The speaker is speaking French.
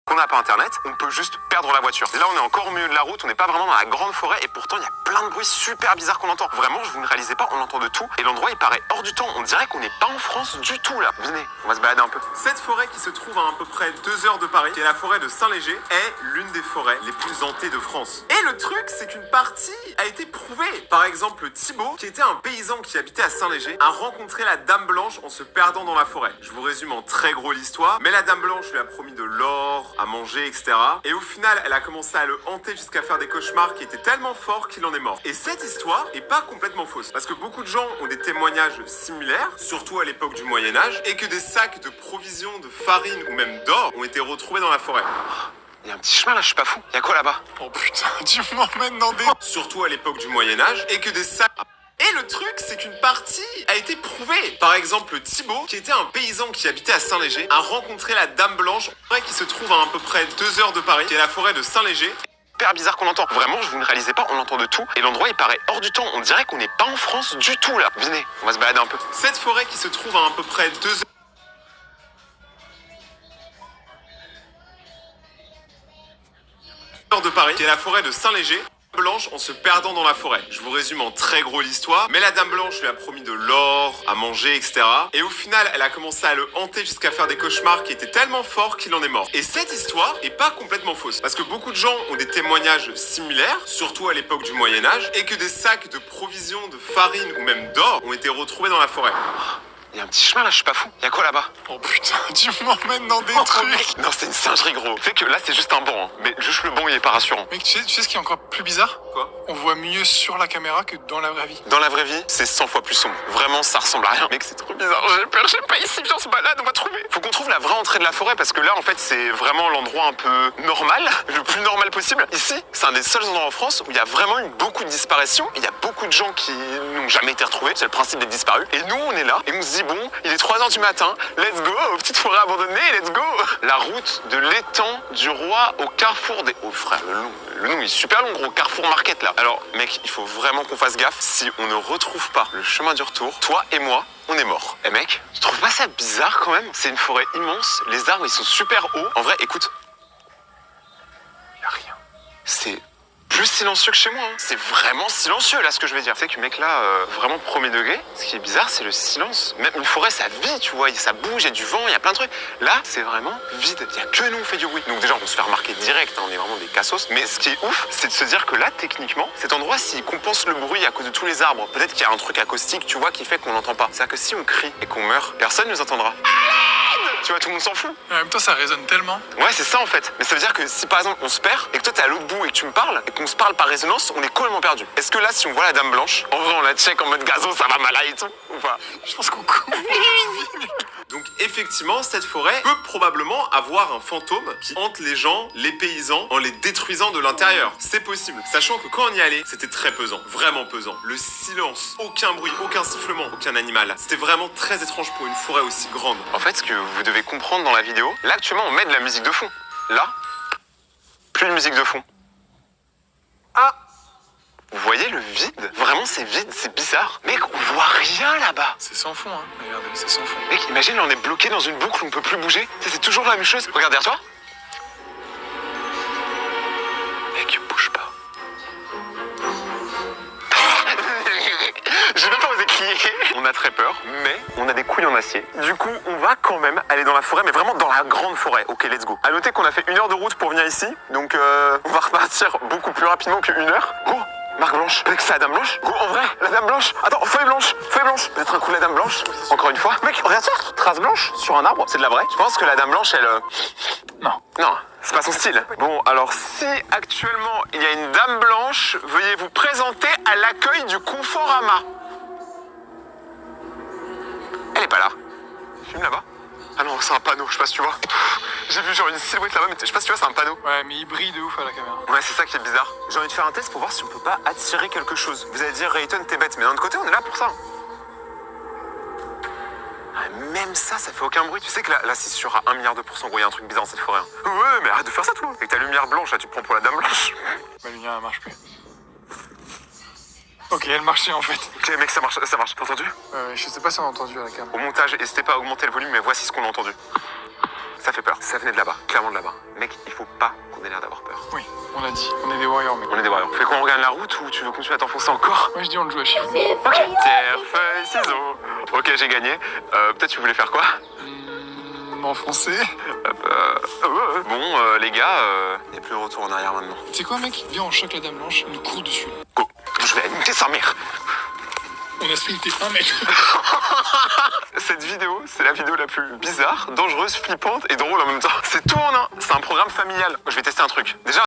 qu'on n'a pas internet, on peut juste perdre la voiture. Là, on est encore au milieu de la route, on n'est pas vraiment dans la grande forêt et pourtant, il y a plein de bruits super bizarres qu'on entend. Vraiment, vous ne réalisez pas, on entend de tout et l'endroit, il paraît hors du temps. On dirait qu'on n'est pas en France du tout, là. Venez, on va se balader un peu. Cette forêt qui se trouve à peu près 2 heures de Paris, qui est la forêt de Saint-Léger, est l'une des forêts les plus hantées de France. Et le truc, c'est qu'une partie a été prouvée. Par exemple, Thibaut, qui était un paysan qui habitait à Saint-Léger, a rencontré la Dame Blanche en se perdant dans la forêt. Je vous résume en très gros l'histoire, mais la Dame Blanche lui a promis de l'or, à manger, etc. Et au final, elle a commencé à le hanter jusqu'à faire des cauchemars qui étaient tellement forts qu'il en est mort. Et cette histoire est pas complètement fausse, parce que beaucoup de gens ont des témoignages similaires, surtout à l'époque du Moyen-Âge, et que des sacs de provisions, de farine ou même d'or ont été retrouvés dans la forêt. Il y a un petit chemin là, je suis pas fou. Il y a quoi là-bas? Oh putain, tu m'emmènes dans des... Surtout à l'époque du Moyen-Âge, et que des sacs... Et le truc, c'est qu'une partie a été prouvée. Par exemple, Thibaut, qui était un paysan qui habitait à Saint-Léger, a rencontré la Dame Blanche, qui se trouve à peu près 2 heures de Paris, qui est la forêt de Saint-Léger. Super bizarre qu'on entend. Vraiment, vous ne réalisez pas, on entend de tout. Et l'endroit, il paraît hors du temps. On dirait qu'on n'est pas en France du tout, là. Venez, on va se balader un peu. Cette forêt qui se trouve à peu près 2 heures de Paris, qui est la forêt de Saint-Léger. Blanche en se perdant dans la forêt. Je vous résume en très gros l'histoire, mais la Dame Blanche lui a promis de l'or, à manger, etc. Et au final, elle a commencé à le hanter jusqu'à faire des cauchemars qui étaient tellement forts qu'il en est mort. Et cette histoire est pas complètement fausse, parce que beaucoup de gens ont des témoignages similaires, surtout à l'époque du Moyen-Âge, et que des sacs de provisions, de farine ou même d'or ont été retrouvés dans la forêt. Il y a un petit chemin là, je suis pas fou. Il y a quoi là-bas? Oh putain, tu m'emmènes dans des trucs. Non, c'est une singerie gros. C'est que là, c'est juste un banc, hein. Mais juste le banc, il est pas rassurant. Mec, tu sais ce qui est encore plus bizarre? Quoi? On voit mieux sur la caméra que dans la vraie vie. Dans la vraie vie, c'est 100 fois plus sombre. Vraiment, ça ressemble à rien. Mec, c'est trop bizarre. J'ai peur, j'ai pas ici. Viens, on se balade, on va trouver. Faut qu'on trouve la vraie entrée de la forêt parce que là, en fait, c'est vraiment l'endroit un peu normal, le plus normal possible. Ici, c'est un des seuls endroits en France où il y a vraiment eu beaucoup de disparitions. Il y a beaucoup de gens qui n'ont jamais été retrouvés. C'est le principe d'être disparus. Et nous, on est là et on se dit, bon, il est 3h du matin. Let's go, petite forêt abandonnée, let's go. La route de l'étang du roi au carrefour des... Oh frère, le nom il est super long, gros. Carrefour Market là. Alors, mec, il faut vraiment qu'on fasse gaffe. Si on ne retrouve pas le chemin du retour, toi et moi, on est mort. Eh mec, tu trouves pas ça bizarre quand même? C'est une forêt immense, les arbres ils sont super hauts. En vrai, écoute. Y'a rien. C'est plus silencieux que chez moi, hein. C'est vraiment silencieux là ce que je vais dire. C'est que mec là, vraiment premier degré, ce qui est bizarre c'est le silence. Même une forêt ça vit, tu vois, ça bouge, il y a du vent, il y a plein de trucs. Là c'est vraiment vide, il y a que nous on fait du bruit. Donc déjà on se fait remarquer direct, hein, on est vraiment des cassos. Mais ce qui est ouf, c'est de se dire que là techniquement, cet endroit s'il compense le bruit à cause de tous les arbres, peut-être qu'il y a un truc acoustique, tu vois, qui fait qu'on n'entend pas. C'est-à-dire que si on crie et qu'on meurt, personne nous entendra. Tu vois, tout le monde s'en fout. En même temps, ça résonne tellement. Ouais, c'est ça en fait. Mais ça veut dire que si par exemple on se perd et que toi t'es à l'autre bout et que tu me parles et qu'on se parle par résonance, on est complètement perdu. Est-ce que là, si on voit la Dame Blanche, en vrai on la check en mode gazo, ça va mal et tout ou pas? Je pense qu'on coupe. Donc effectivement, cette forêt peut probablement avoir un fantôme qui hante les gens, les paysans, en les détruisant de l'intérieur. C'est possible. Sachant que quand on y allait, c'était très pesant, vraiment pesant. Le silence, aucun bruit, aucun sifflement, aucun animal. C'était vraiment très étrange pour une forêt aussi grande. En fait, ce que vous devez comprendre dans la vidéo, là actuellement on met de la musique de fond. Là, plus de musique de fond. Ah! Vous voyez le vide? Vraiment c'est vide, c'est bizarre. Mec, on voit rien là-bas. C'est sans fond, hein. Regardez, c'est sans fond. Mec, imagine, là, on est bloqué dans une boucle, on peut plus bouger. Tu sais, c'est toujours la même chose. Regarde derrière toi. Mec, bouge pas. J'ai même pas osé crier. On a très peur, mais on a des couilles en acier. Du coup, on va quand même aller dans la forêt, mais vraiment dans la grande forêt. Ok, let's go. À noter qu'on a fait 1 heure de route pour venir ici, donc on va repartir beaucoup plus rapidement que 1 heure. Go! Marque blanche. Peut-être que c'est la Dame Blanche. Go, en vrai, la Dame Blanche. Attends, feuille blanche, feuille blanche. Peut-être un coup de la Dame Blanche. Encore une fois. Mec, regarde ça. Trace blanche sur un arbre. C'est de la vraie. Je pense que la Dame Blanche, elle... Non. Non, c'est pas son style. Bon, alors si actuellement il y a une Dame Blanche, veuillez vous présenter à l'accueil du Conforama. Elle est pas là. Filme là-bas. Ah non, c'est un panneau, je sais pas si tu vois. J'ai vu genre une silhouette là-bas, mais je sais pas si tu vois, c'est un panneau. Ouais, mais il brille de ouf à la caméra. Ouais, c'est ça qui est bizarre. J'ai envie de faire un test pour voir si on peut pas attirer quelque chose. Vous allez dire, Rayton, t'es bête, mais d'un autre côté, on est là pour ça. Ah, même ça, ça fait aucun bruit. Tu sais que là c'est sûr à 1 milliard de pourcents, gros, il y a un truc bizarre dans cette forêt. Hein. Ouais, mais arrête de faire ça, toi. Avec ta lumière blanche, là, tu te prends pour la Dame Blanche. Ma lumière, elle marche plus. Ok, elle marchait en fait. Ok, mec, ça marche, t'as entendu? Je sais pas si on a entendu à la caméra. Au montage, n'hésitez pas à augmenter le volume, mais voici ce qu'on a entendu. Ça fait peur. Ça venait de là-bas, clairement de là-bas. Mec, la route ou tu veux continuer à t'enfoncer encore? Moi je dis on le joue à chiffres. Ok, terre, feuille, ciseaux. Ok, j'ai gagné. Peut-être tu voulais faire quoi? M'enfoncer. Bon, les gars, il n'y a plus de retour en arrière maintenant. Tu sais quoi mec? Viens on choque la dame blanche, on court dessus. Go. Je vais niquer sa mère. On a sprinté 1 mètre. Cette vidéo, c'est la vidéo la plus bizarre, dangereuse, flippante et drôle en même temps. C'est tout en un. C'est un programme familial. Je vais tester un truc. Déjà,